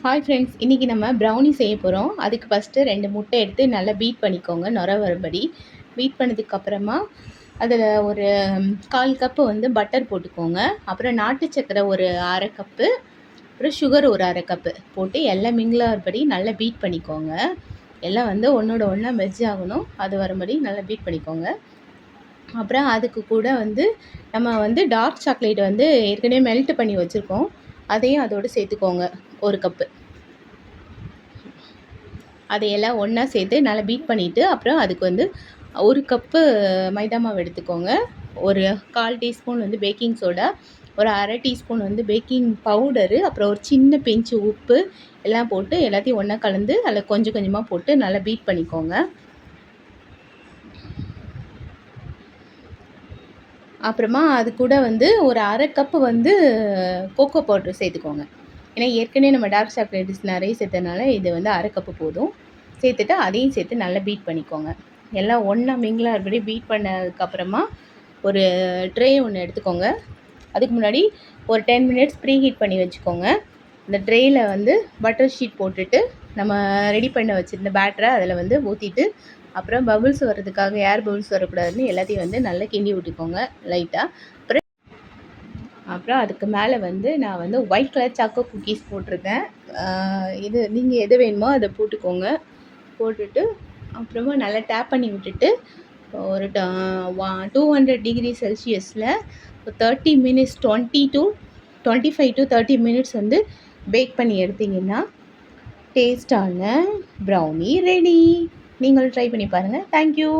Hi friends, இன்றைக்கி நம்ம brownie செய்ய போகிறோம். அதுக்கு ஃபஸ்ட்டு 2 முட்டை எடுத்து நல்லா பீட் பண்ணிக்கோங்க, நுர வரும்படி. பீட் பண்ணதுக்கப்புறமா அதில் ஒரு 1/4 கப்பு வந்து பட்டர் போட்டுக்கோங்க. அப்புறம் நாட்டு சர்க்கரை ஒரு 1/2 கப்பு, அப்புறம் சுகர் ஒரு 1/2 கப்பு போட்டு எல்லாம் மிங்கிள் ஆகிறபடி நல்லா பீட் பண்ணிக்கோங்க. எல்லாம் வந்து ஒன்றோட ஒன்றா மெர்ஜ் ஆகணும், அது வரும்படி நல்லா பீட் பண்ணிக்கோங்க. அப்புறம் அதுக்கு கூட வந்து நம்ம வந்து டார்க் சாக்லேட் வந்து ஏற்கனவே மெல்ட் பண்ணி வச்சுருக்கோம், அதையும் அதோடு சேர்த்துக்கோங்க 1 கப்பு. அதையெல்லாம் ஒன்றா சேர்த்து நல்லா பீட் பண்ணிவிட்டு, அப்புறம் அதுக்கு வந்து 1 கப்பு மைதா மாவு எடுத்துக்கோங்க. ஒரு 1/4 டீஸ்பூன் வந்து பேக்கிங் சோடா, ஒரு 1/2 டீஸ்பூன் வந்து பேக்கிங் பவுடரு, அப்புறம் ஒரு சின்ன பிஞ்சு உப்பு எல்லாம் போட்டு எல்லாத்தையும் ஒன்றா கலந்து அதில் கொஞ்சம் கொஞ்சமாக போட்டு நல்லா பீட் பண்ணிக்கோங்க. அப்புறமா அது கூட வந்து ஒரு 1/2 கப்பு வந்து கோகோ பவுட்ரு சேர்த்துக்கோங்க. ஏன்னா ஏற்கனவே நம்ம டார்க் சாக்லேட்ஸ் நிறைய சேர்த்தனால இது வந்து 1/2 கப்பு போதும். சேர்த்துட்டு அதையும் சேர்த்து நல்லா பீட் பண்ணிக்கோங்க. எல்லாம் ஒன்றா மிங்கிளாக இருப்படி பீட் பண்ணதுக்கப்புறமா ஒரு ட்ரே ஒன்று எடுத்துக்கோங்க. அதுக்கு முன்னாடி ஒரு 10 மினிட்ஸ் ப்ரீ ஹீட் பண்ணி வச்சுக்கோங்க. இந்த ட்ரேயில் வந்து பட்டர் ஷீட் போட்டுட்டு நம்ம ரெடி பண்ண வச்சுருந்த பேட்டரை அதில் வந்து ஊற்றிட்டு, அப்புறம் பபுள்ஸ் வர்றதுக்காக ஏர் பபுள்ஸ் வரக்கூடாதுன்னு எல்லாத்தையும் வந்து நல்லா கிண்டி விட்டுக்கோங்க லைட்டாக. அப்புறம் அதுக்கு மேலே வந்து நான் வந்து ஒயிட் கலர் சாக்கோ குக்கீஸ் போட்டிருக்கேன். இது நீங்கள் எது வேணுமோ அதை போட்டுக்கோங்க. போட்டுட்டு அப்புறமா நல்லா டேப் பண்ணி விட்டுட்டு ஒரு 200 டிகிரி செல்சியஸில் 30 மினிட்ஸ் 25 to 30 மினிட்ஸ் வந்து பேக் பண்ணி எடுத்திங்கன்னா டேஸ்டான ப்ரௌனி ரெடி. நீங்களும் ட்ரை பண்ணி பாருங்கள். தேங்க்யூ.